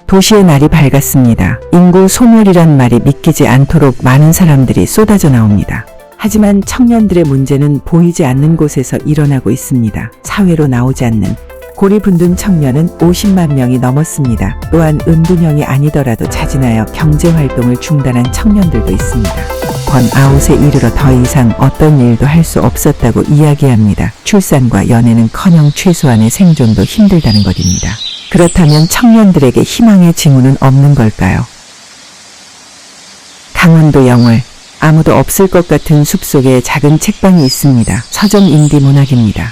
도시의 날이 밝았습니다. 인구 소멸이란 말이 믿기지 않도록 많은 사람들이 쏟아져 나옵니다. 하지만 청년들의 문제는 보이지 않는 곳에서 일어나고 있습니다. 사회로 나오지 않는 고리분둔 청년은 50만 명이 넘었습니다. 또한 은둔형이 아니더라도 자진하여 경제활동을 중단한 청년들도 있습니다. 번아웃에 이르러 더 이상 어떤 일도 할 수 없었다고 이야기합니다. 출산과 연애는커녕 최소한의 생존도 힘들다는 것입니다. 그렇다면 청년들에게 희망의 징후는 없는 걸까요? 강원도 영월, 아무도 없을 것 같은 숲속에 작은 책방이 있습니다. 서점 인디 문학입니다.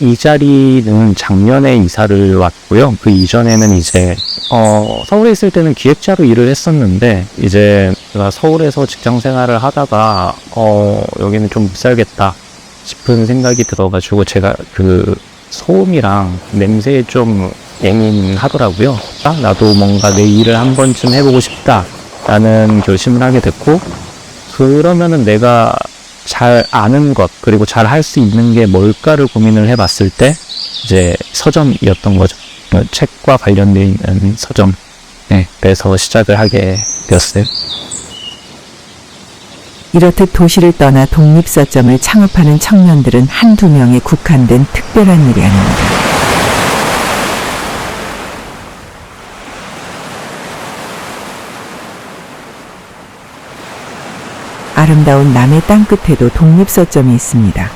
이 자리는 작년에 이사를 왔고요. 그 이전에는 이제 서울에 있을 때는 기획자로 일을 했었는데, 이제 제가 서울에서 직장 생활을 하다가 여기는 좀 못 살겠다 싶은 생각이 들어가지고, 제가 그 소음이랑 냄새에 좀 예민하더라고요. 나도 뭔가 내 일을 한 번쯤 해보고 싶다라는 결심을 하게 됐고, 그러면은 내가 잘 아는 것, 그리고 잘 할 수 있는 게 뭘까를 고민을 해봤을 때 이제 서점이었던 거죠. 책과 관련되어 있는 서점. 네, 그래서 시작을 하게 되었어요. 이렇듯 도시를 떠나 독립서점을 창업하는 청년들은 한두 명에 국한된 특별한 일이 아닙니다. 아름다운 남해 땅끝에도 독립서점이 있습니다.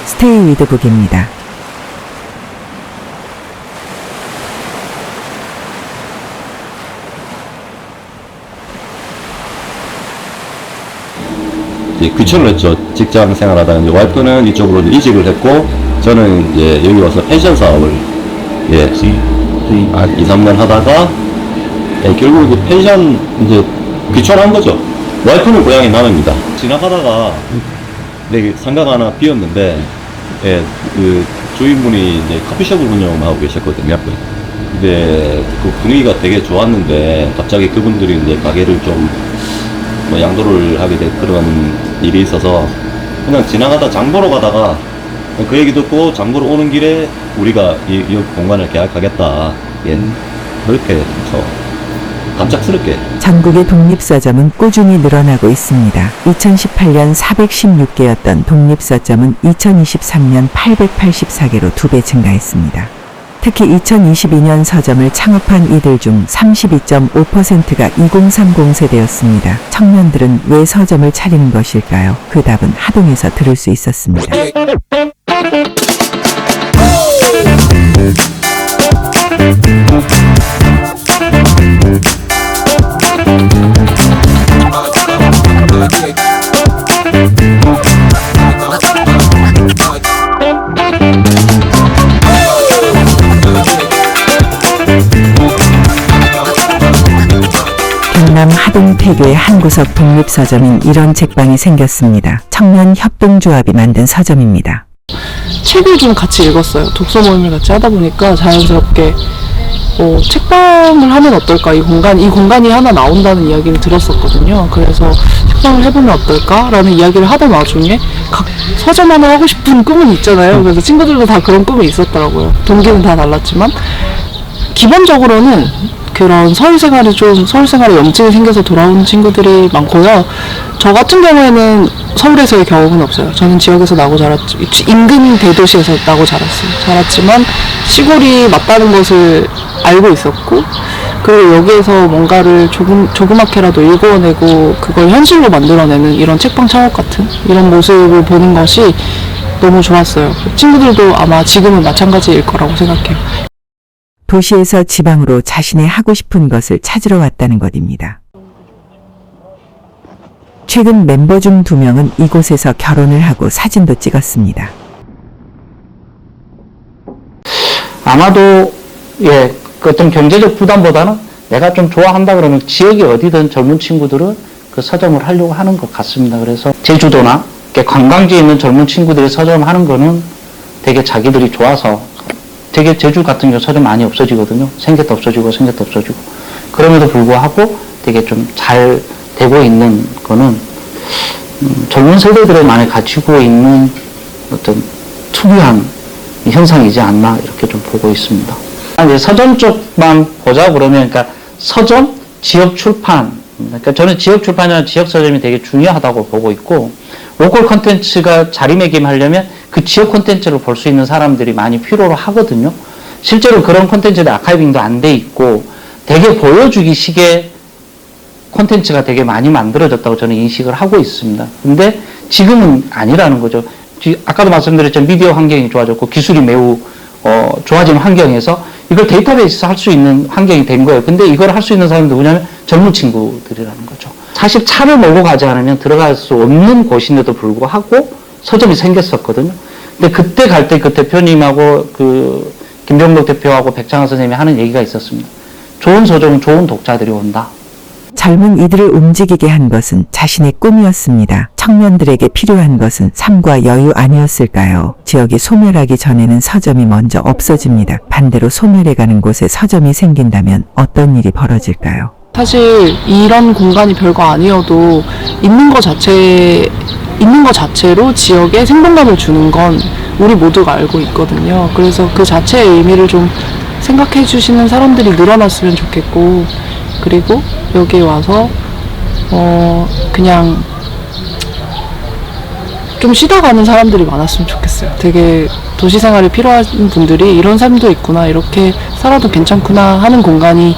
스테이 위드 북입니다. 귀촌을 했죠. 직장 생활하다가 이제 와이프는 이쪽으로 이직을 했고, 저는 이제 여기 와서 펜션 사업을 2, 3년 하다가 결국 이제 펜션 이제 귀촌한 거죠. 와이프는 고향이 남해입니다. 지나가다가 상가가 하나 비었는데, 그 주인분이 이제 커피숍을 운영하고 계셨거든요. 근데 그 분위기가 되게 좋았는데 갑자기 그분들이 이제 가게를 좀 양도를 하게 된 그런 일이 있어서 그냥 지나가다 장 보러 가다가 그 얘기 듣고 장 보러 오는 길에 우리가 이 공간을 계약하겠다. 그렇게 해서 갑작스럽게. 전국의 독립서점은 꾸준히 늘어나고 있습니다. 2018년 416개였던 독립서점은 2023년 884개로 2배 증가했습니다. 특히 2022년 서점을 창업한 이들 중 32.5%가 2030 세대였습니다. 청년들은 왜 서점을 차리는 것일까요? 그 답은 하동에서 들을 수 있었습니다. 경남 하동 태교의 한 구석 독립서점인 이런 책방이 생겼습니다. 청년 협동조합이 만든 서점입니다. 책을 좀 같이 읽었어요. 독서 모임을 같이 하다 보니까 자연스럽게 책방을 하면 어떨까, 이 공간이 하나 나온다는 이야기를 들었었거든요. 그래서 책방을 해보면 어떨까라는 이야기를 하던 와중에 각 서점 하나 하고 싶은 꿈은 있잖아요. 그래서 친구들도 다 그런 꿈이 있었더라고요. 동기는 다 달랐지만 기본적으로는 그런 서울생활에 염증이 생겨서 돌아오는 친구들이 많고요. 저 같은 경우에는 서울에서의 경험은 없어요. 저는 지역에서 나고 자랐죠. 인근 대도시에서 나고 자랐지만 시골이 맞다는 것을 알고 있었고, 그리고 여기에서 뭔가를 조그맣게라도 읽어내고 그걸 현실로 만들어내는 이런 책방 창업 같은 이런 모습을 보는 것이 너무 좋았어요. 친구들도 아마 지금은 마찬가지일 거라고 생각해요. 도시에서 지방으로 자신의 하고 싶은 것을 찾으러 왔다는 것입니다. 최근 멤버 중 2명은 이곳에서 결혼을 하고 사진도 찍었습니다. 아마도 그 어떤 경제적 부담보다는 내가 좀 좋아한다 그러면 지역이 어디든 젊은 친구들은 그 서점을 하려고 하는 것 같습니다. 그래서 제주도나 관광지에 있는 젊은 친구들이 서점 하는 거는 되게 자기들이 좋아서, 되게 제주 같은 경우 서점 많이 없어지거든요. 생겼다 없어지고 생겼다 없어지고. 그럼에도 불구하고 되게 좀 잘 되고 있는 거는 젊은 세대들이 많이 가지고 있는 어떤 특유한 현상이지 않나 이렇게 좀 보고 있습니다. 이제 서점 쪽만 보자 그러면 그러니까 서점, 지역 출판, 그러니까 저는 지역 출판이나 지역 서점이 되게 중요하다고 보고 있고 로컬 콘텐츠가 자리매김하려면 그 지역 콘텐츠를 볼 수 있는 사람들이 많이 필요로 하거든요. 실제로 그런 콘텐츠들 아카이빙도 안 돼 있고 되게 보여주기 식의 콘텐츠가 되게 많이 만들어졌다고 저는 인식을 하고 있습니다. 근데 지금은 아니라는 거죠. 아까도 말씀드렸지만 미디어 환경이 좋아졌고 기술이 매우 좋아진 환경에서 이걸 데이터베이스에서 할 수 있는 환경이 된 거예요. 근데 이걸 할 수 있는 사람이 누구냐면 젊은 친구들이라는 거죠. 사실 차를 몰고 가지 않으면 들어갈 수 없는 곳인데도 불구하고 서점이 생겼었거든요. 근데 그때 갈 때 그 대표님하고 그 김병록 대표하고 백창환 선생님이 하는 얘기가 있었습니다. 좋은 서점은 좋은 독자들이 온다. 젊은 이들을 움직이게 한 것은 자신의 꿈이었습니다. 청년들에게 필요한 것은 삶과 여유 아니었을까요? 지역이 소멸하기 전에는 서점이 먼저 없어집니다. 반대로 소멸해가는 곳에 서점이 생긴다면 어떤 일이 벌어질까요? 사실 이런 공간이 별거 아니어도 있는 것 자체로 지역에 생동감을 주는 건 우리 모두가 알고 있거든요. 그래서 그 자체의 의미를 좀 생각해 주시는 사람들이 늘어났으면 좋겠고, 그리고 여기 와서 그냥 좀 쉬다 가는 사람들이 많았으면 좋겠어요. 되게 도시 생활이 필요한 분들이 이런 삶도 있구나, 이렇게 살아도 괜찮구나 하는 공간이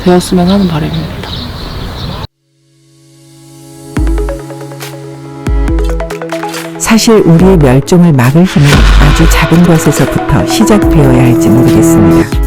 되었으면 하는 바람입니다. 사실 우리의 멸종을 막을 힘은 아주 작은 것에서부터 시작되어야 할지 모르겠습니다.